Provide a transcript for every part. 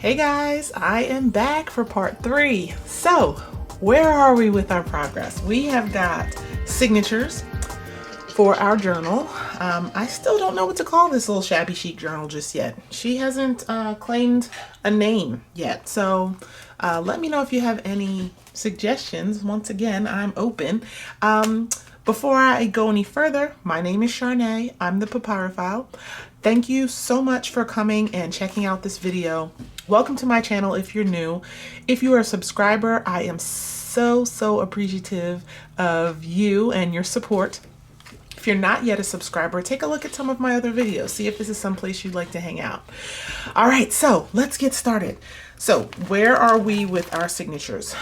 Hey guys, I am back for part 3. So, where are we with our progress? We have got signatures for our journal. I still don't know what to call this little shabby chic journal just yet. She hasn't claimed a name yet. So, let me know if you have any suggestions. Once again, I'm open. Before I go any further, my name is Charnay. I'm the Papyrophile. Thank you so much for coming and checking out this video. Welcome to my channel if you're new. If you are a subscriber, I am so appreciative of you and your support. If you're not yet a subscriber, take a look at some of my other videos. See if this is someplace you'd like to hang out. All right, so let's get started. So where are we with our signatures?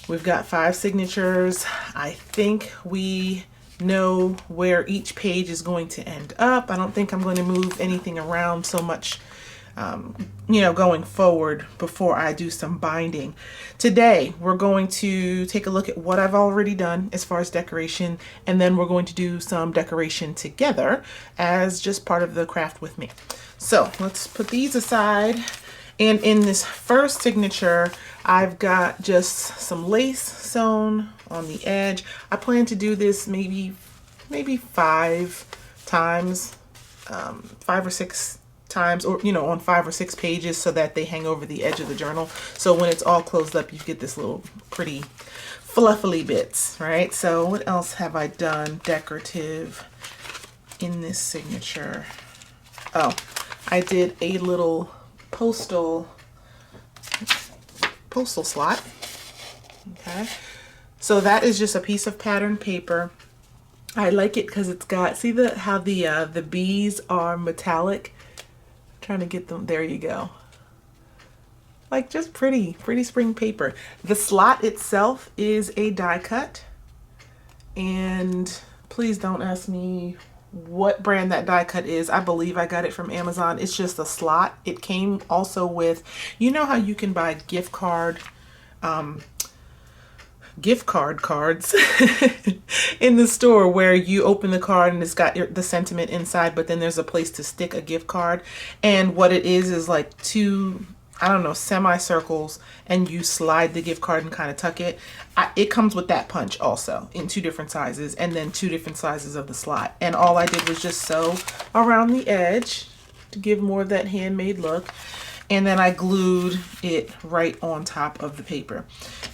We've got 5 signatures. I think we know where each page is going to end up. I don't think I'm going to move anything around so much, going forward before I do some binding. Today, we're going to take a look at what I've already done as far as decoration, and then we're going to do some decoration together as just part of the craft with me. So let's put these aside. And in this first signature, I've got just some lace sewn on the edge. I plan to do this maybe 5 times, 5 or 6 times, or on 5 or 6 pages, so that they hang over the edge of the journal. So when it's all closed up, you get this little pretty fluffy bits, right? So what else have I done decorative in this signature? Oh, I did a little postal slot. Okay, so that is just a piece of patterned paper. I like it because it's got, see how the bees are metallic. I'm trying to get them, there you go. Like just pretty spring paper. The slot itself is a die cut, and please don't ask me what brand that die cut is. I believe I got it from Amazon. It's just a slot. It came also with, you know how you can buy gift card cards in the store where you open the card and it's got the sentiment inside, but then there's a place to stick a gift card. And what it is like 2, I don't know, semicircles, and you slide the gift card and kind of tuck it. It comes with that punch also in 2 different sizes, and then 2 different sizes of the slot. And all I did was just sew around the edge to give more of that handmade look. And then I glued it right on top of the paper.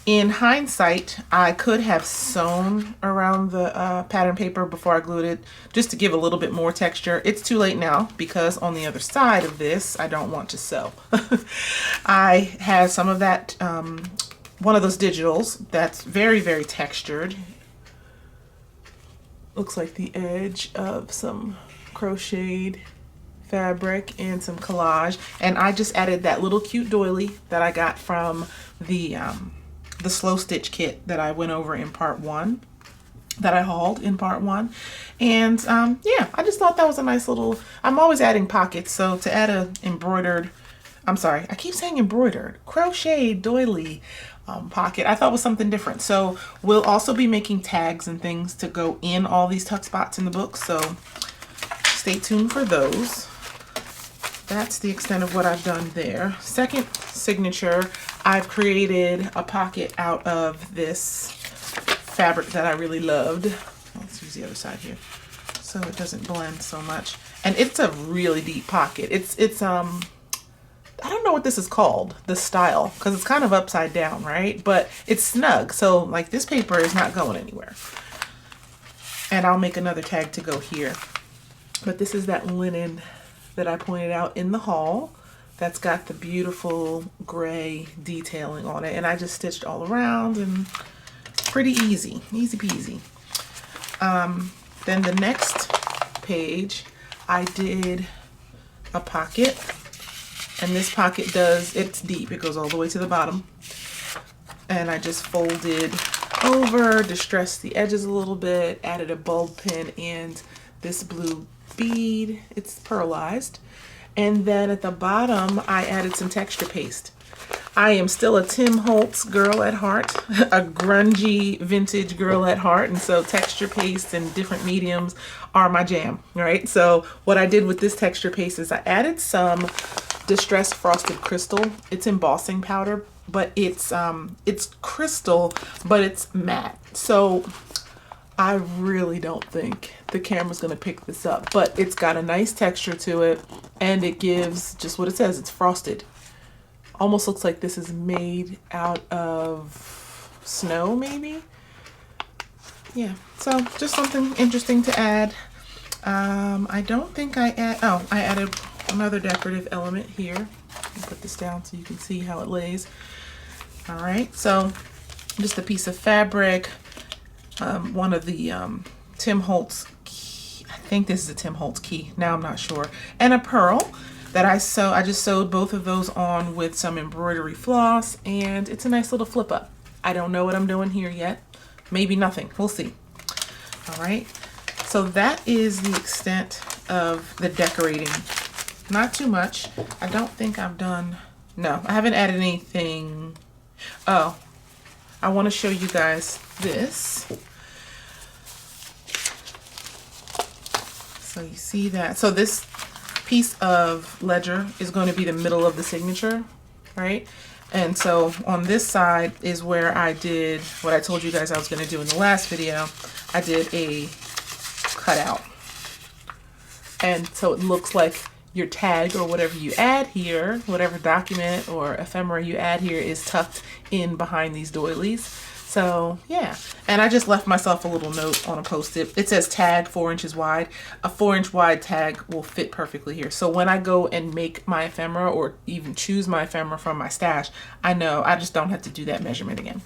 In hindsight, I could have sewn around the pattern paper before I glued it, just to give a little bit more texture. It's too late now, because on the other side of this, I don't want to sew. I have some of that, one of those digitals that's very textured. Looks like the edge of some crocheted fabric and some collage, and I just added that little cute doily that I got from the slow stitch kit that I went over in part 1, that I hauled in part 1. And yeah, I just thought that was a nice little, I'm always adding pockets, so to add a embroidered, I'm sorry, I keep saying embroidered, crocheted doily pocket, I thought was something different. So we'll also be making tags and things to go in all these tuck spots in the book, so stay tuned for those. That's the extent of what I've done there. Second signature, I've created a pocket out of this fabric that I really loved. Let's use the other side here so it doesn't blend so much. And it's a really deep pocket. It's I don't know what this is called, the style, because it's kind of upside down, right? But it's snug, so like this paper is not going anywhere. And I'll make another tag to go here. But this is that linen that I pointed out in the haul that's got the beautiful gray detailing on it, and I just stitched all around, and pretty easy peasy. Then the next page, I did a pocket, and this pocket it's deep, it goes all the way to the bottom, and I just folded over, distressed the edges a little bit, added a bulb pin and this blue bead, it's pearlized, and then at the bottom I added some texture paste. I am still a Tim Holtz girl at heart, a grungy vintage girl at heart, and so texture paste and different mediums are my jam, right? So what I did with this texture paste is I added some Distressed Frosted Crystal. It's embossing powder, but it's crystal, but it's matte. So I really don't think the camera's gonna pick this up, but it's got a nice texture to it, and it gives just what it says. It's frosted. Almost looks like this is made out of snow, maybe. Yeah, so just something interesting to add. I don't think I added another decorative element here. I'll put this down so you can see how it lays. All right, so just a piece of fabric, one of the Tim Holtz key. I think this is a Tim Holtz key. Now I'm not sure. And a pearl that I just sewed both of those on with some embroidery floss, and it's a nice little flip up. I don't know what I'm doing here yet. Maybe nothing. We'll see. All right. So that is the extent of the decorating. Not too much. I don't think I've done, no, I haven't added anything. Oh, I want to show you guys this. So you see that. So this piece of ledger is going to be the middle of the signature, right? And so on this side is where I did what I told you guys I was going to do in the last video. I did a cutout. And so it looks like your tag or whatever you add here, whatever document or ephemera you add here is tucked in behind these doilies. So yeah, and I just left myself a little note on a post-it. It says tag 4 inches wide. A 4-inch wide tag will fit perfectly here. So when I go and make my ephemera or even choose my ephemera from my stash, I know I just don't have to do that measurement again.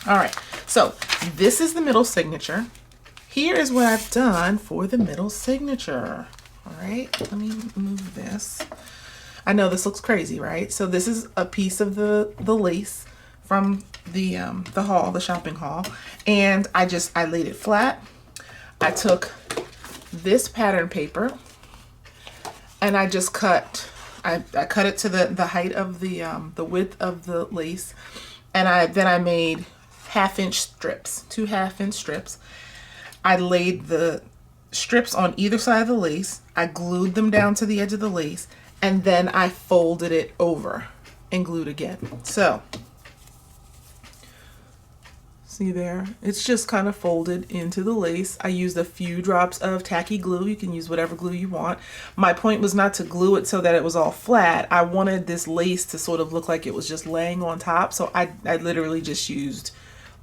All right, so this is the middle signature. Here is what I've done for the middle signature. All right, let me move this. I know this looks crazy, right? So this is a piece of the lace from the haul, the shopping haul, and I laid it flat. I took this pattern paper and I just cut. I cut it to the height of the width of the lace, and then I made 1/2-inch strips, 2 1/2-inch strips. I laid the strips on either side of the lace. I glued them down to the edge of the lace, and then I folded it over and glued again. So see there, it's just kind of folded into the lace. I used a few drops of tacky glue. You can use whatever glue you want. My point was not to glue it so that it was all flat. I wanted this lace to sort of look like it was just laying on top. So I literally just used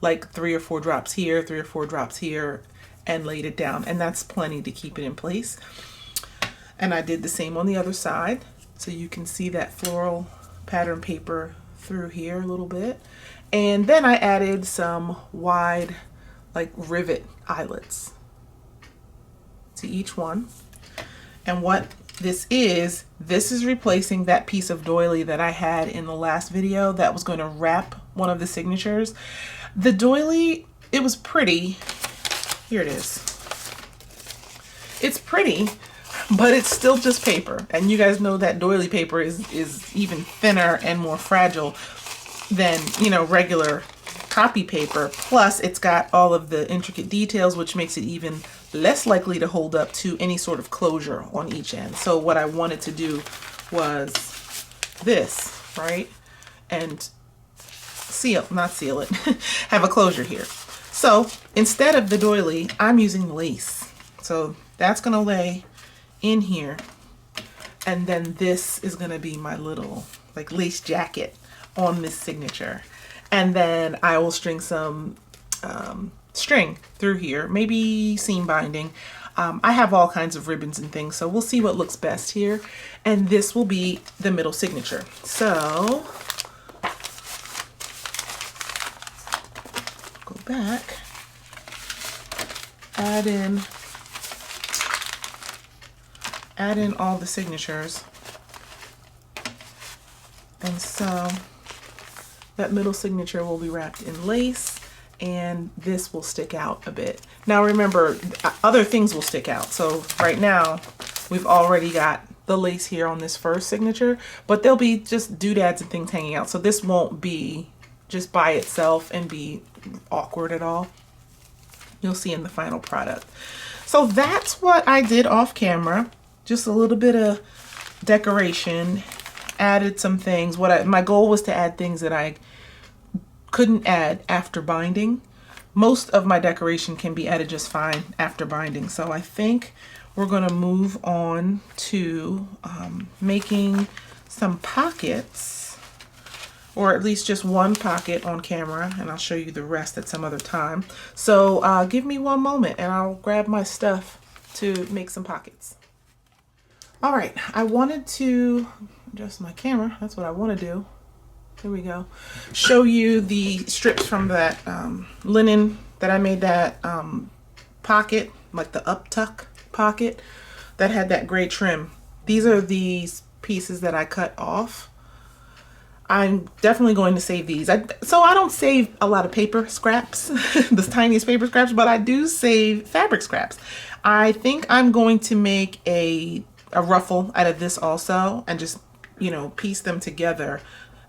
like 3 or 4 drops here, 3 or 4 drops here, and laid it down, and that's plenty to keep it in place. And I did the same on the other side, so you can see that floral pattern paper through here a little bit. And then I added some wide, like rivet eyelets to each one. And what this is replacing that piece of doily that I had in the last video that was going to wrap one of the signatures. The doily, it was pretty. Here it is. It's pretty, but it's still just paper. And you guys know that doily paper is even thinner and more fragile than, you know, regular copy paper. Plus it's got all of the intricate details, which makes it even less likely to hold up to any sort of closure on each end. So what I wanted to do was this, right? And not seal it, have a closure here. So instead of the doily, I'm using lace. So that's gonna lay in here. And then this is gonna be my little like lace jacket on this signature. And then I will string some string through here, maybe seam binding. I have all kinds of ribbons and things, so we'll see what looks best here. And this will be the middle signature. So go back, add in all the signatures. And so that middle signature will be wrapped in lace, and this will stick out a bit. Now remember, other things will stick out. So right now we've already got the lace here on this first signature, but there'll be just doodads and things hanging out. So this won't be just by itself and be awkward at all. You'll see in the final product. So that's what I did off camera. Just a little bit of decoration, added some things. My goal was to add things that I couldn't add after binding. Most of my decoration can be added just fine after binding. So I think we're gonna move on to making some pockets, or at least just one pocket on camera, and I'll show you the rest at some other time. So give me one moment and I'll grab my stuff to make some pockets. All right, I wanted to adjust my camera. That's what I want to do. Here we go. Show you the strips from that linen that I made that pocket, like the up tuck pocket that had that gray trim. These are these pieces that I cut off. I'm definitely going to save these. So I don't save a lot of paper scraps, the tiniest paper scraps, but I do save fabric scraps. I think I'm going to make a ruffle out of this also, and just, you know, piece them together.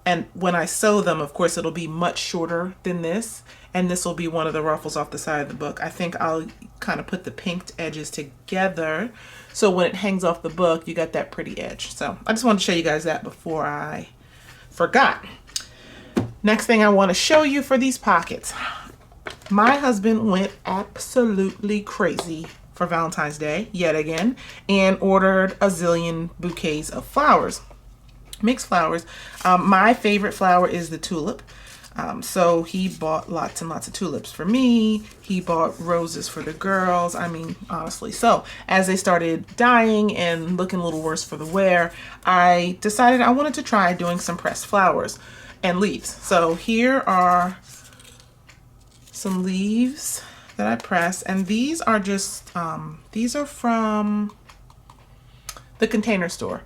And when I sew them, of course, it'll be much shorter than this. And this will be one of the ruffles off the side of the book. I think I'll kind of put the pinked edges together, so when it hangs off the book, you got that pretty edge. So I just wanted to show you guys that before I forgot. Next thing I want to show you for these pockets. My husband went absolutely crazy for Valentine's Day, yet again, and ordered a zillion bouquets of flowers. Mixed flowers. My favorite flower is the tulip. So he bought lots and lots of tulips for me. He bought roses for the girls. I mean, honestly. So as they started dying and looking a little worse for the wear, I decided I wanted to try doing some pressed flowers and leaves. So here are some leaves that I pressed, and these are just, these are from the Container Store.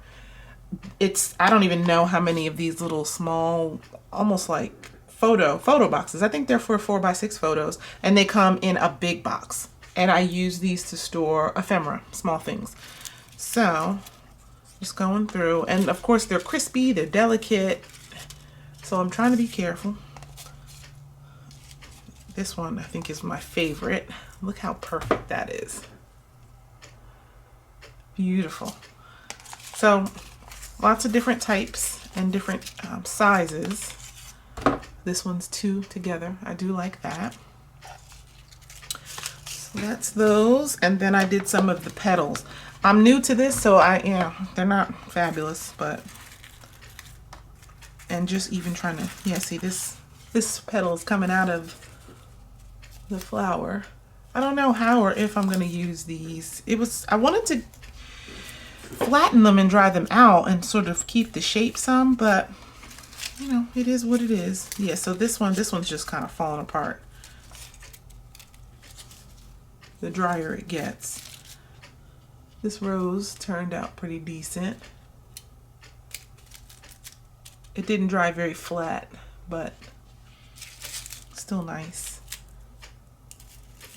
I don't even know how many of these little small, almost like photo boxes. I think they're for 4x6 photos, and they come in a big box. And I use these to store ephemera, small things. So just going through, and of course they're crispy, they're delicate. So I'm trying to be careful. This one I think is my favorite. Look how perfect that is. Beautiful. So lots of different types and different sizes. This one's 2 together. I do like that. So that's those. And then I did some of the petals. I'm new to this, so they're not fabulous, but, and just even trying to, see this petal is coming out of the flower. I don't know how or if I'm going to use these. I wanted to flatten them and dry them out and sort of keep the shape some, but you know, it is what it is. Yeah, so this one's just kind of falling apart. The drier it gets. This rose turned out pretty decent. It didn't dry very flat, but still nice.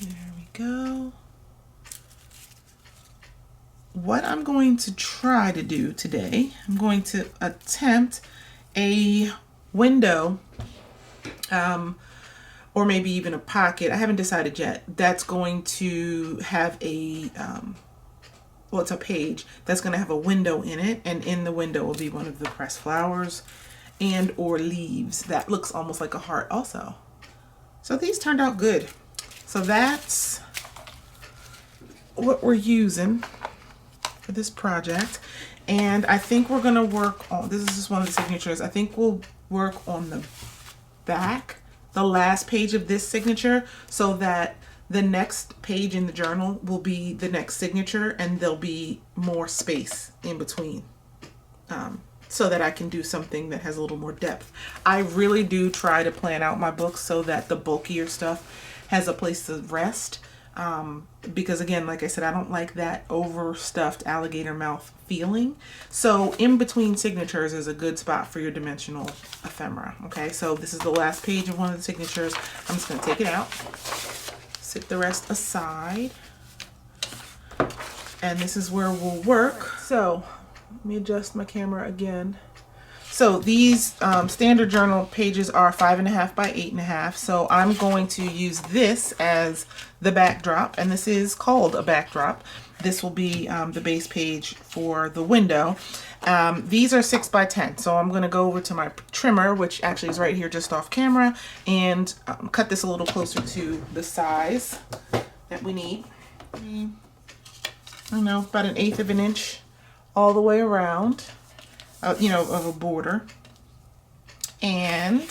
There we go. What I'm going to try to do today, I'm going to attempt a window, or maybe even a pocket. I haven't decided yet. That's going to have a, well, it's a page that's going to have a window in it, and in the window will be one of the pressed flowers and or leaves. That looks almost like a heart also. So these turned out good. So that's what we're using for this project. And I think we're gonna work on, this is just one of the signatures. I think we'll work on the back, the last page of this signature, so that the next page in the journal will be the next signature, and there'll be more space in between, so that I can do something that has a little more depth. I really do try to plan out my books so that the bulkier stuff has a place to rest. Because again, like I said, I don't like that overstuffed alligator mouth feeling. So in between signatures is a good spot for your dimensional ephemera. Okay, so this is the last page of one of the signatures. I'm just going to take it out, sit the rest aside, and this is where we'll work. So let me adjust my camera again. So these standard journal pages are 5.5 by 8.5. So I'm going to use this as the backdrop, and this is called a backdrop. this will be the base page for the window. These are 6 by 10, so I'm going to go over to my trimmer, which actually is right here just off camera, and cut this a little closer to the size that we need. I don't know, about 1/8 of an inch all the way around, you know, of a border. And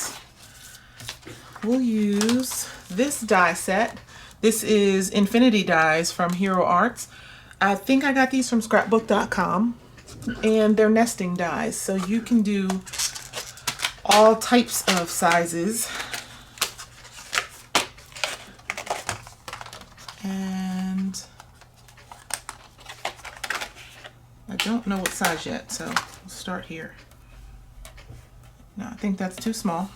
we'll use this die set. This is Infinity Dies from Hero Arts. I think I got these from scrapbook.com, and they're nesting dies, so you can do all types of sizes. And I don't know what size yet, so we'll start here. No, I think that's too small.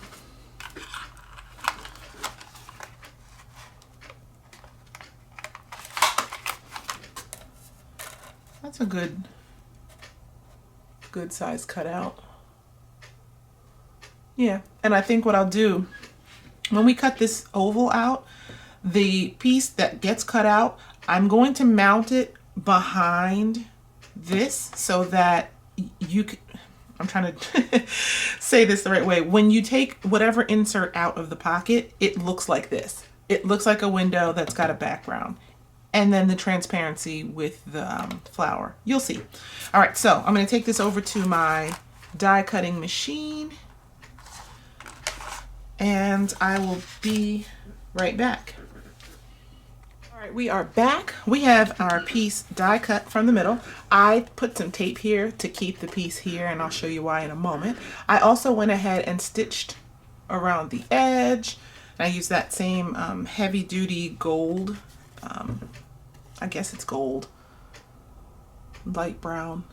That's a good size cutout. Yeah, and I think what I'll do, when we cut this oval out, the piece that gets cut out, I'm going to mount it behind this so that you can, I'm trying to say this the right way. When you take whatever insert out of the pocket, it looks like this. It looks like a window that's got a background. And then the transparency with the flower. You'll see. All right, so I'm going to take this over to my die cutting machine. And I will be right back. All right, we are back. We have our piece die cut from the middle. I put some tape here to keep the piece here, and I'll show you why in a moment. I also went ahead and stitched around the edge. I used that same heavy duty gold, I guess it's gold, light brown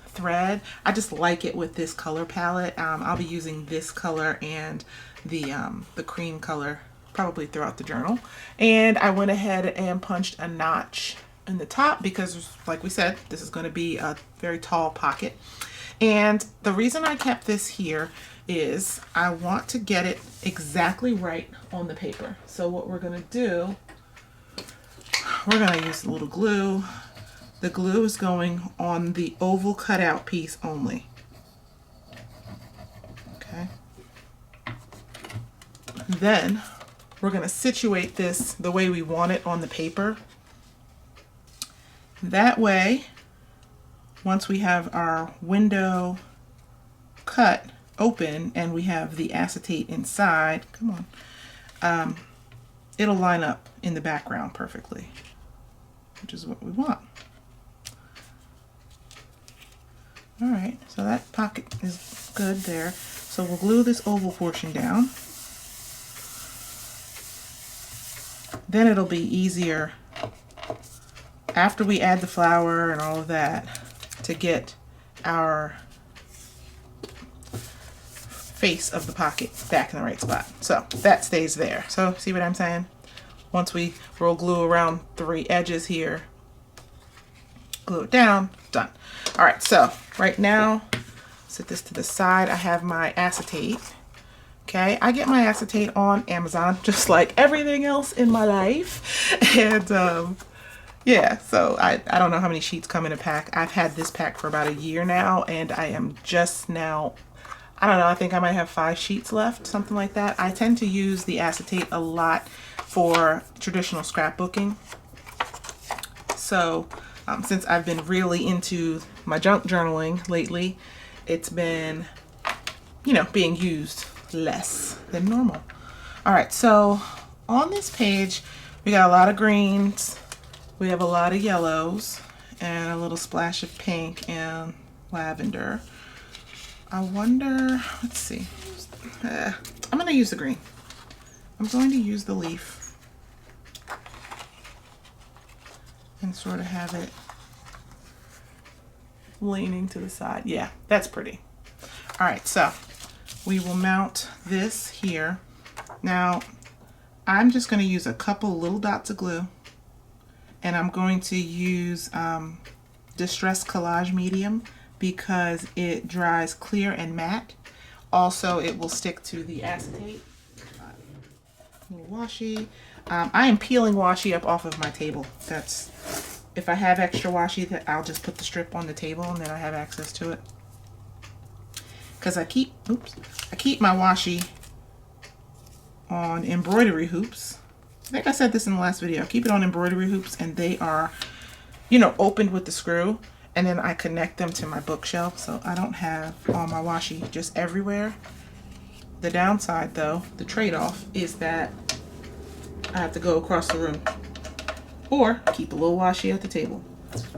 thread. I just like it with this color palette. I'll be using this color and the cream color probably throughout the journal. And I went ahead and punched a notch in the top because, like we said, this is going to be a very tall pocket. And the reason I kept this here is I want to get it exactly right on the paper. So what we're going to do, we're going to use a little glue. The glue is going on the oval cutout piece only. Okay. Then we're going to situate this the way we want it on the paper. That way, once we have our window cut open and we have the acetate inside, come on, it'll line up in the background perfectly, which is what we want. All right, so that pocket is good there. So we'll glue this oval portion down. Then it'll be easier after we add the flower and all of that to get our face of the pocket back in the right spot. So that stays there. So see what I'm saying? Once we roll glue around 3 edges here, glue it down, done. All right, so right now, set this to the side. I have my acetate. Okay, I get my acetate on Amazon, just like everything else in my life. And yeah, so I don't know how many sheets come in a pack. I've had this pack for about a year now, and I am just now, I don't know, I think I might have 5 sheets left, something like that. I tend to use the acetate a lot for traditional scrapbooking. So since I've been really into my junk journaling lately, it's been, you know, being used less than normal. All right, so on this page, we got a lot of greens, we have a lot of yellows, and a little splash of pink and lavender. I wonder, let's see, I'm gonna use the green. I'm going to use the leaf and sort of have it leaning to the side. Yeah, that's pretty. All right, so we will mount this here. Now, I'm just going to use a couple little dots of glue, and I'm going to use Distress Collage Medium because it dries clear and matte. Also, it will stick to the acetate. A little washi. I am peeling washi up off of my table. That's if I have extra washi, that I'll just put the strip on the table and then I have access to it. Because I keep my washi on embroidery hoops. I think I said this in the last video. I keep it on embroidery hoops, and they are, you know, opened with the screw, and then I connect them to my bookshelf, so I don't have all my washi just everywhere. The downside, though, the trade-off, is that I have to go across the room or keep a little washi at the table.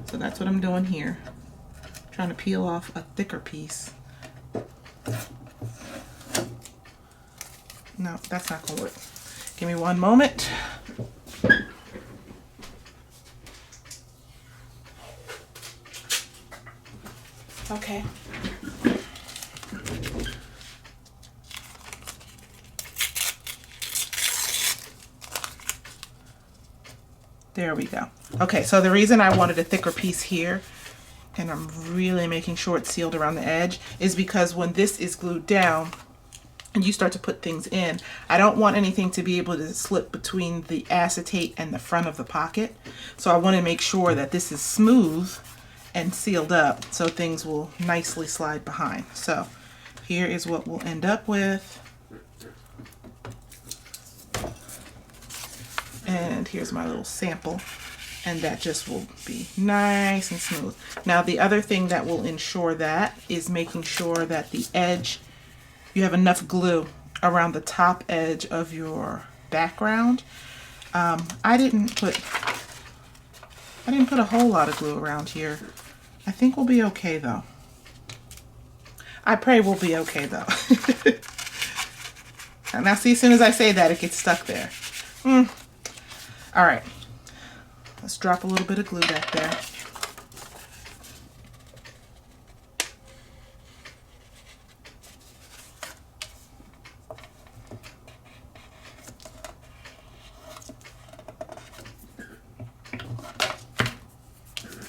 So that's what I'm doing here. Trying to peel off a thicker piece. No, that's not gonna work. Give me one moment. Okay. There we go. Okay, so the reason I wanted a thicker piece here, and I'm really making sure it's sealed around the edge, is because when this is glued down and you start to put things in, I don't want anything to be able to slip between the acetate and the front of the pocket. So I want to make sure that this is smooth and sealed up so things will nicely slide behind. So here is what we'll end up with. And here's my little sample, and that just will be nice and smooth. Now the other thing that will ensure that is making sure that the edge, you have enough glue around the top edge of your background. I didn't put a whole lot of glue around here. I think we'll be okay though. I pray we'll be okay though. And now see, as soon as I say that, it gets stuck there. All right, let's drop a little bit of glue back there.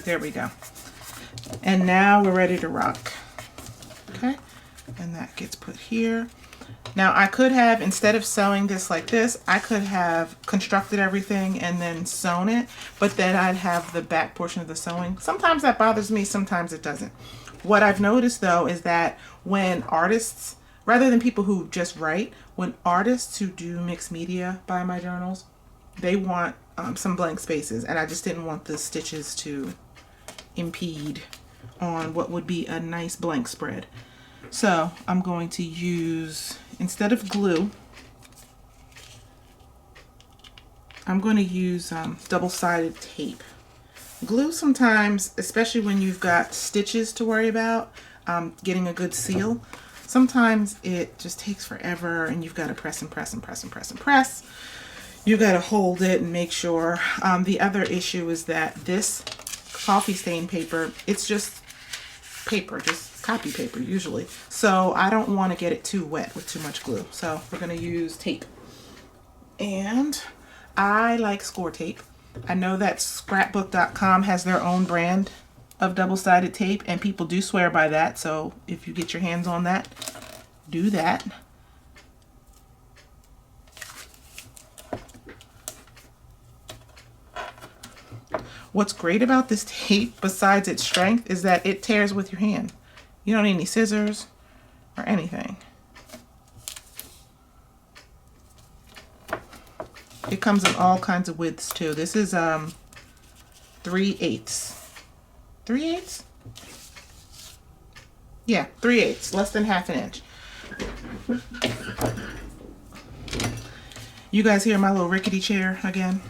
There we go. And now we're ready to rock. Okay, and that gets put here. Now I could have, instead of sewing this like this, I could have constructed everything and then sewn it, but then I'd have the back portion of the sewing. Sometimes that bothers me, sometimes it doesn't. What I've noticed though is that when artists, rather than people who just write, when artists who do mixed media buy my journals, they want some blank spaces, and I just didn't want the stitches to impede on what would be a nice blank spread. So I'm going to use, instead of glue, I'm going to use double-sided tape. Glue sometimes, especially when you've got stitches to worry about, getting a good seal, sometimes it just takes forever and you've got to press and press and press and press and press. You got to hold it and make sure. The other issue is that this coffee stain paper, it's just paper, just copy paper usually. So I don't want to get it too wet with too much glue. So we're going to use tape. And I like score tape. I know that scrapbook.com has their own brand of double-sided tape, and people do swear by that. So if you get your hands on that, do that. What's great about this tape, besides its strength, is that it tears with your hand. You don't need any scissors or anything. It comes in all kinds of widths too. This is 3/8. 3/8? Yeah, 3/8, less than ½ an inch. You guys hear my little rickety chair again?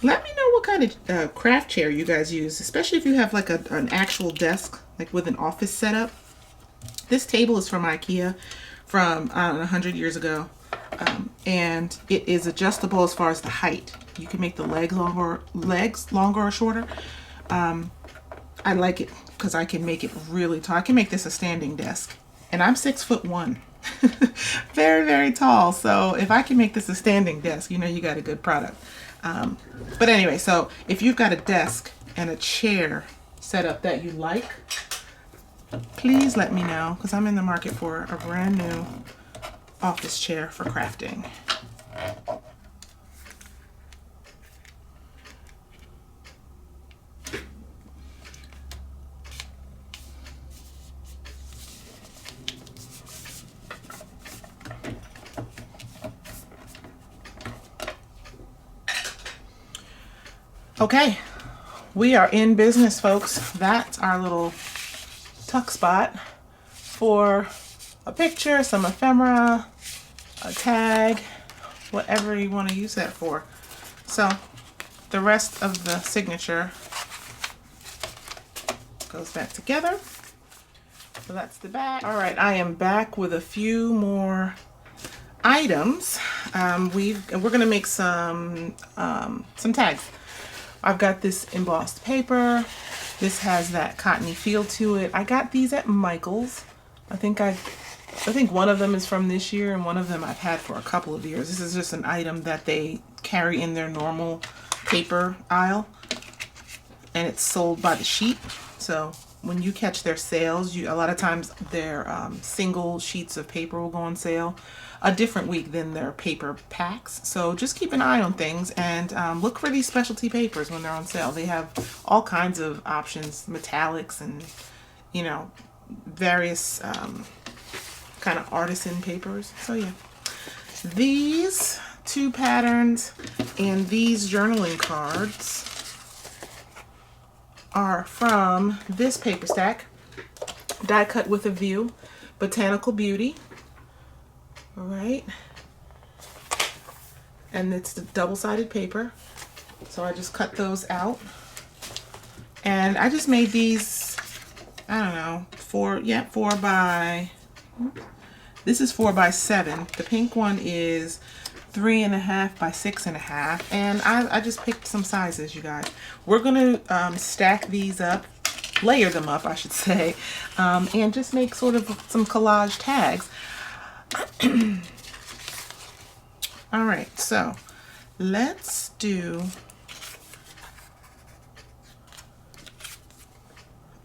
Let me know what kind of craft chair you guys use, especially if you have like an actual desk, like with an office setup. This table is from IKEA from, I don't know, 100 years ago. And it is adjustable as far as the height. You can make the legs longer or shorter. I like it because I can make it really tall. I can make this a standing desk. And I'm 6'1". Very, very tall. So if I can make this a standing desk, you know you got a good product. But anyway, so if you've got a desk and a chair set up that you like, please let me know, because I'm in the market for a brand new office chair for crafting. Okay, we are in business, folks. That's our little tuck spot for a picture, some ephemera, a tag, whatever you want to use that for. So the rest of the signature goes back together. So that's the back. All right, I am back with a few more items. We're gonna make some tags. I've got this embossed paper. This has that cottony feel to it. I got these at Michael's. I think one of them is from this year and one of them I've had for a couple of years. This is just an item that they carry in their normal paper aisle, and it's sold by the sheet. So when you catch their sales, a lot of times their single sheets of paper will go on sale a different week than their paper packs. So just keep an eye on things and look for these specialty papers when they're on sale. They have all kinds of options, metallics and, you know, various kind of artisan papers. So yeah, these two patterns and these journaling cards are from this paper stack, Die Cut with a View, Botanical Beauty. All right, and it's the double-sided paper, so I just cut those out, and I just made these, I don't know, 4 by, this is 4 by 7. The pink one is 3.5 by 6.5, and I just picked some sizes, you guys. We're gonna stack these up, layer them up, I should say, and just make sort of some collage tags. All right, so let's do,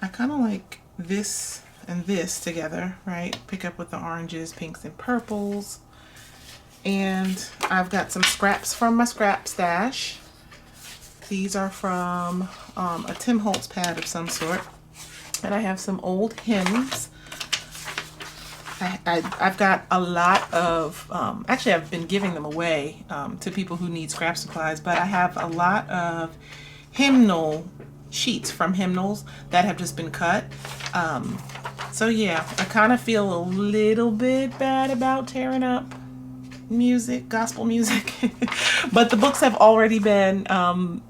I kind of like this and this together, right? Pick up with the oranges, pinks, and purples. And I've got some scraps from my scrap stash. These are from a Tim Holtz pad of some sort. And I have some old hymns. I've got a lot of, actually I've been giving them away to people who need scrap supplies, but I have a lot of hymnal sheets from hymnals that have just been cut. So yeah, I kind of feel a little bit bad about tearing up music, gospel music, but the books have already been,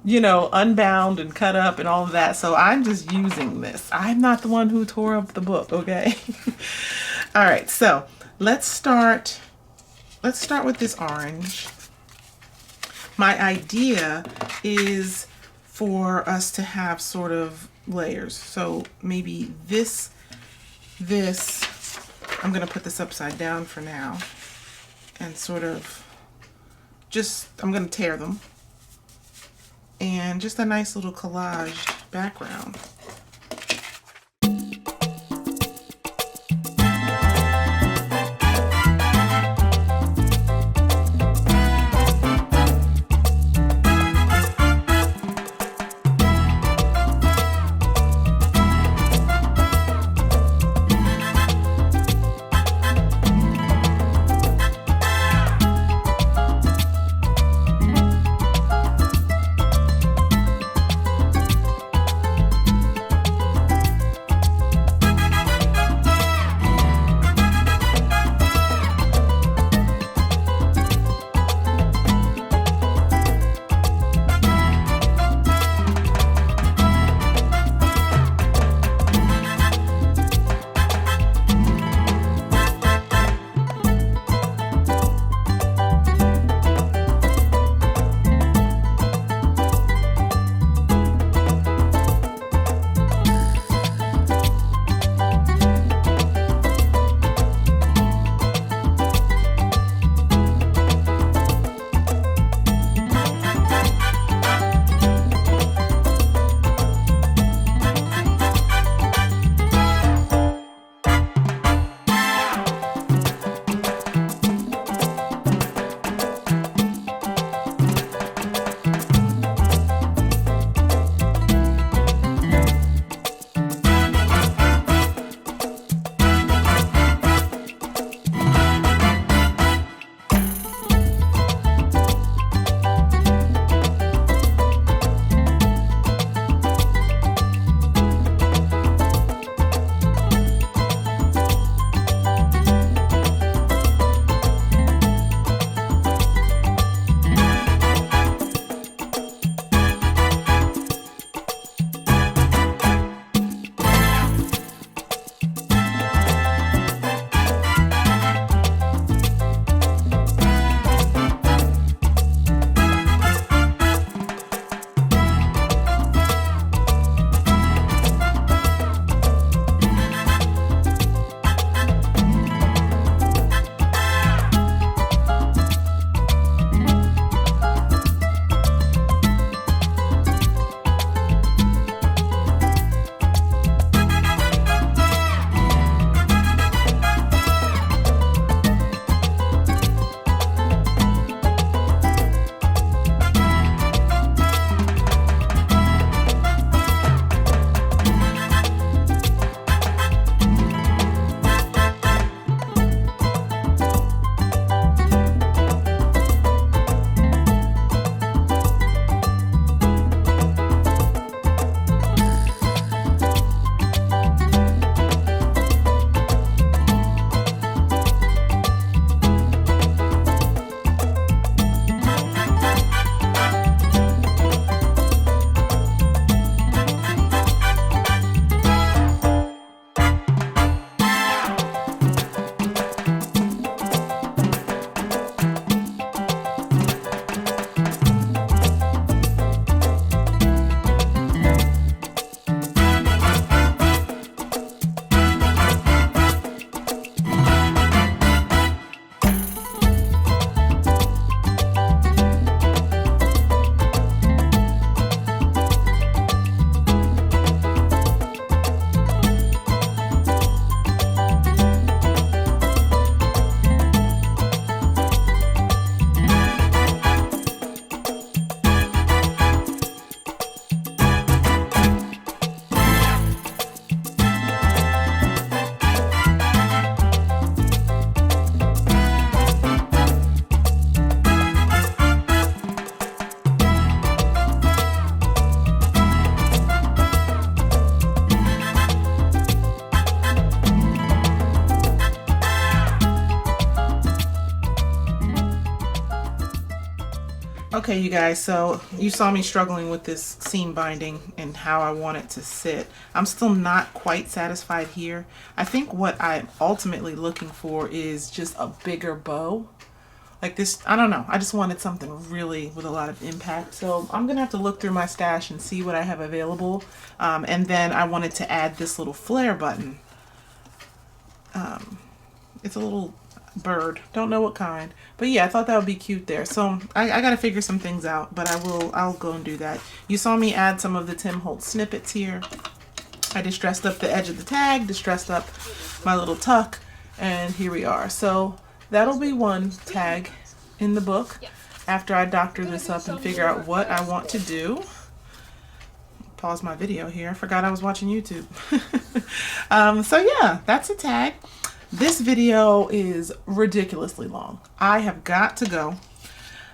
you know, unbound and cut up and all of that. So I'm just using this. I'm not the one who tore up the book, okay? All right, so let's start with this orange. My idea is for us to have sort of layers. So maybe this, I'm gonna put this upside down for now and sort of just, I'm gonna tear them. And just a nice little collage background. Okay, you guys, so you saw me struggling with this seam binding and how I want it to sit. I'm still not quite satisfied here. I think what I'm ultimately looking for is just a bigger bow. Like this, I don't know. I just wanted something really with a lot of impact. So I'm going to have to look through my stash and see what I have available. And then I wanted to add this little flare button. It's a little bird, don't know what kind, but yeah, I thought that would be cute there. So I gotta figure some things out, but I'll go and do that. You saw me add some of the Tim Holtz snippets here. I distressed up the edge of the tag, distressed up my little tuck, and here we are. So that'll be one tag in the book after I doctor this up and figure out what I want to do. Pause my video here, I forgot I was watching YouTube. So yeah, that's a tag. This video is ridiculously long. I have got to go.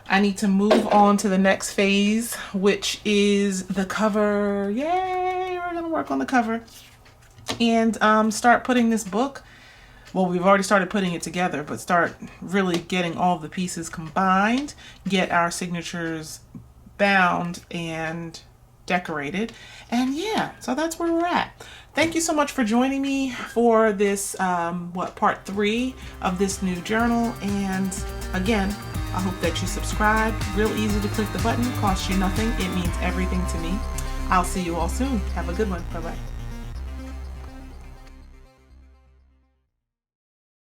I need to move on to the next phase, which is the cover. Yay, we're gonna work on the cover and start putting this book. Well, we've already started putting it together, but start really getting all the pieces combined, get our signatures bound and decorated. And yeah, so that's where we're at. Thank you so much for joining me for this, part 3 of this new journal. And again, I hope that you subscribe. Real easy to click the button, costs you nothing. It means everything to me. I'll see you all soon. Have a good one. Bye-bye.